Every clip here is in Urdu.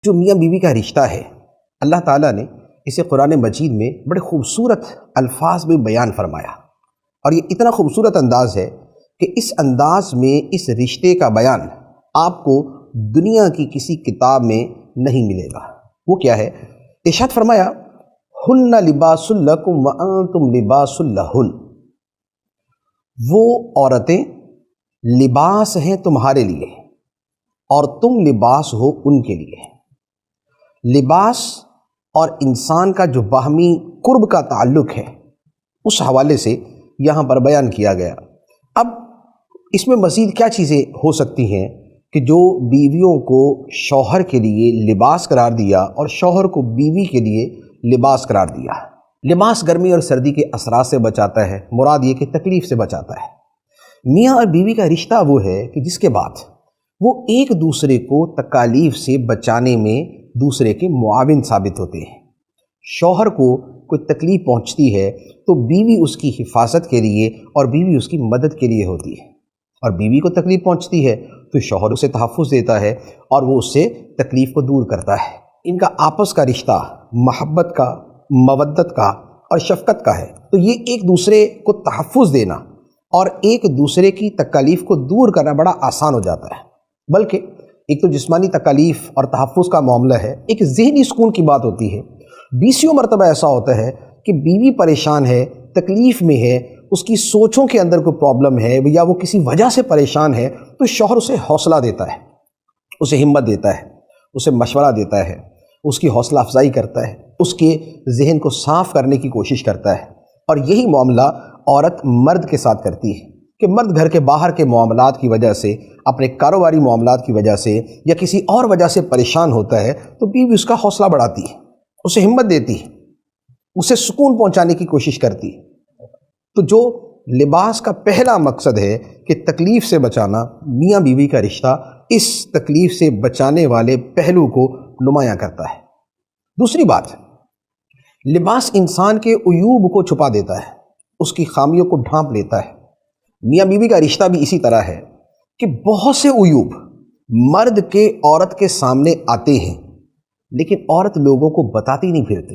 جو میاں بیوی کا رشتہ ہے، اللہ تعالیٰ نے اسے قرآن مجید میں بڑے خوبصورت الفاظ میں بیان فرمایا، اور یہ اتنا خوبصورت انداز ہے کہ اس انداز میں اس رشتے کا بیان آپ کو دنیا کی کسی کتاب میں نہیں ملے گا۔ وہ کیا ہے؟ ارشاد فرمایا، ہن لباس لکم وانتم لباس لہن۔ وہ عورتیں لباس ہیں تمہارے لیے اور تم لباس ہو ان کے لیے۔ لباس اور انسان کا جو باہمی قرب کا تعلق ہے، اس حوالے سے یہاں پر بیان کیا گیا۔ اب اس میں مزید کیا چیزیں ہو سکتی ہیں کہ جو بیویوں کو شوہر کے لیے لباس قرار دیا اور شوہر کو بیوی کے لیے لباس قرار دیا۔ لباس گرمی اور سردی کے اثرات سے بچاتا ہے، مراد یہ کہ تکلیف سے بچاتا ہے۔ میاں اور بیوی کا رشتہ وہ ہے کہ جس کے بعد وہ ایک دوسرے کو تکالیف سے بچانے میں دوسرے کے معاون ثابت ہوتے ہیں۔ شوہر کو کوئی تکلیف پہنچتی ہے تو بیوی اس کی حفاظت کے لیے اور بیوی اس کی مدد کے لیے ہوتی ہے، اور بیوی کو تکلیف پہنچتی ہے تو شوہر اسے تحفظ دیتا ہے اور وہ اس سے تکلیف کو دور کرتا ہے۔ ان کا آپس کا رشتہ محبت کا، مودت کا اور شفقت کا ہے، تو یہ ایک دوسرے کو تحفظ دینا اور ایک دوسرے کی تکالیف کو دور کرنا بڑا آسان ہو جاتا ہے۔ بلکہ ایک تو جسمانی تکالیف اور تحفظ کا معاملہ ہے، ایک ذہنی سکون کی بات ہوتی ہے۔ بیسیوں مرتبہ ایسا ہوتا ہے کہ بیوی پریشان ہے، تکلیف میں ہے، اس کی سوچوں کے اندر کوئی پرابلم ہے یا وہ کسی وجہ سے پریشان ہے، تو شوہر اسے حوصلہ دیتا ہے، اسے ہمت دیتا ہے، اسے مشورہ دیتا ہے، اس کی حوصلہ افزائی کرتا ہے، اس کے ذہن کو صاف کرنے کی کوشش کرتا ہے۔ اور یہی معاملہ عورت مرد کے ساتھ کرتی ہے کہ مرد گھر کے باہر کے معاملات کی وجہ سے، اپنے کاروباری معاملات کی وجہ سے یا کسی اور وجہ سے پریشان ہوتا ہے تو بیوی اس کا حوصلہ بڑھاتی ہے، اسے ہمت دیتی ہے، اسے سکون پہنچانے کی کوشش کرتی ہے۔ تو جو لباس کا پہلا مقصد ہے کہ تکلیف سے بچانا، میاں بیوی کا رشتہ اس تکلیف سے بچانے والے پہلو کو نمایاں کرتا ہے۔ دوسری بات، لباس انسان کے عیوب کو چھپا دیتا ہے، اس کی خامیوں کو ڈھانپ لیتا ہے۔ میاں بیوی کا رشتہ بھی اسی طرح ہے کہ بہت سے عیوب مرد کے عورت کے سامنے آتے ہیں، لیکن عورت لوگوں کو بتاتی نہیں پھرتی،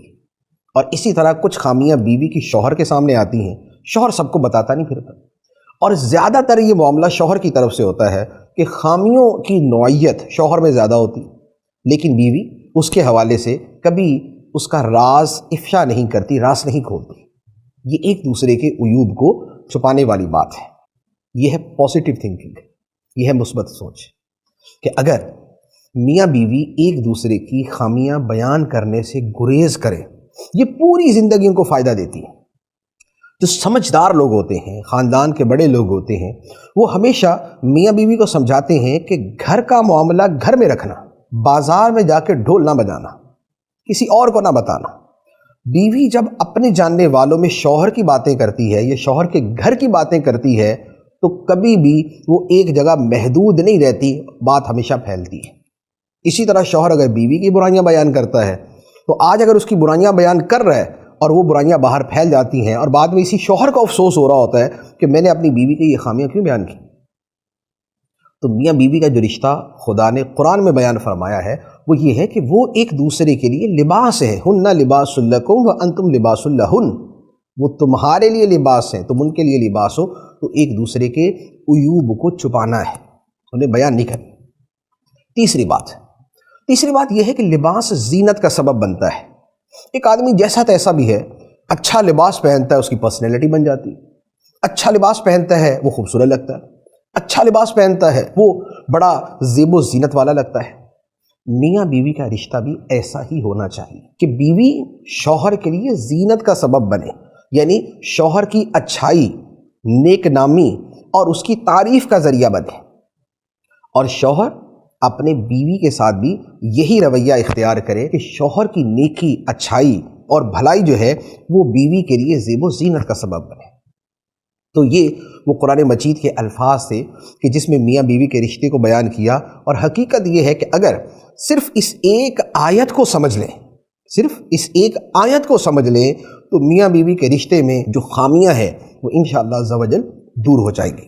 اور اسی طرح کچھ خامیاں بیوی کی شوہر کے سامنے آتی ہیں، شوہر سب کو بتاتا نہیں پھرتا۔ اور زیادہ تر یہ معاملہ شوہر کی طرف سے ہوتا ہے کہ خامیوں کی نوعیت شوہر میں زیادہ ہوتی، لیکن بیوی اس کے حوالے سے کبھی اس کا راز افشا نہیں کرتی، راز نہیں کھولتی۔ یہ ایک دوسرے کے عیوب کو چھپانے والی بات ہے۔ یہ ہے پازیٹیو تھنکنگ، یہ ہے مثبت سوچ، کہ اگر میاں بیوی ایک دوسرے کی خامیاں بیان کرنے سے گریز کرے، یہ پوری زندگی ان کو فائدہ دیتی ہے۔ جو سمجھدار لوگ ہوتے ہیں، خاندان کے بڑے لوگ ہوتے ہیں، وہ ہمیشہ میاں بیوی کو سمجھاتے ہیں کہ گھر کا معاملہ گھر میں رکھنا، بازار میں جا کے ڈھول نہ بجانا، کسی اور کو نہ بتانا۔ بیوی جب اپنے جاننے والوں میں شوہر کی باتیں کرتی ہے یا شوہر کے گھر کی باتیں کرتی ہے تو کبھی بھی وہ ایک جگہ محدود نہیں رہتی، بات ہمیشہ پھیلتی ہے۔ اسی طرح شوہر اگر بیوی کی برائیاں بیان کرتا ہے تو آج اگر اس کی برائیاں بیان کر رہا ہے اور وہ برائیاں باہر پھیل جاتی ہیں اور بعد میں اسی شوہر کو افسوس ہو رہا ہوتا ہے کہ میں نے اپنی بیوی کی یہ خامیاں کیوں بیان کی۔ تو میاں بیوی کا جو رشتہ خدا نے قرآن میں بیان فرمایا ہے وہ یہ ہے کہ وہ ایک دوسرے کے لیے لباس ہے۔ ہن لباس لکم وانتم لباس لہن۔ وہ تمہارے لیے لباس ہیں، تم ان کے لیے لباس ہو۔ تو ایک دوسرے کے عیوب کو چھپانا ہے، انہیں بیان نہیں کرنا۔ تیسری بات یہ ہے کہ لباس زینت کا سبب بنتا ہے۔ ایک آدمی جیسا تیسا بھی ہے، اچھا لباس پہنتا ہے، اس کی پرسنالٹی بن جاتی ہے۔ اچھا لباس پہنتا ہے وہ خوبصورت لگتا ہے، اچھا لباس پہنتا ہے وہ بڑا زیب و زینت والا لگتا ہے۔ میاں بیوی کا رشتہ بھی ایسا ہی ہونا چاہیے کہ بیوی شوہر کے لیے زینت کا سبب بنے، یعنی شوہر کی اچھائی، نیک نامی اور اس کی تعریف کا ذریعہ بنے، اور شوہر اپنے بیوی کے ساتھ بھی یہی رویہ اختیار کرے کہ شوہر کی نیکی، اچھائی اور بھلائی جو ہے وہ بیوی کے لیے زیب و زینت کا سبب بنے۔ تو یہ وہ قرآن مجید کے الفاظ تھے کہ جس میں میاں بیوی کے رشتے کو بیان کیا، اور حقیقت یہ ہے کہ اگر صرف اس ایک آیت کو سمجھ لیں تو میاں بیوی کے رشتے میں جو خامیاں ہیں وہ انشاءاللہ عز و جل دور ہو جائیں گی۔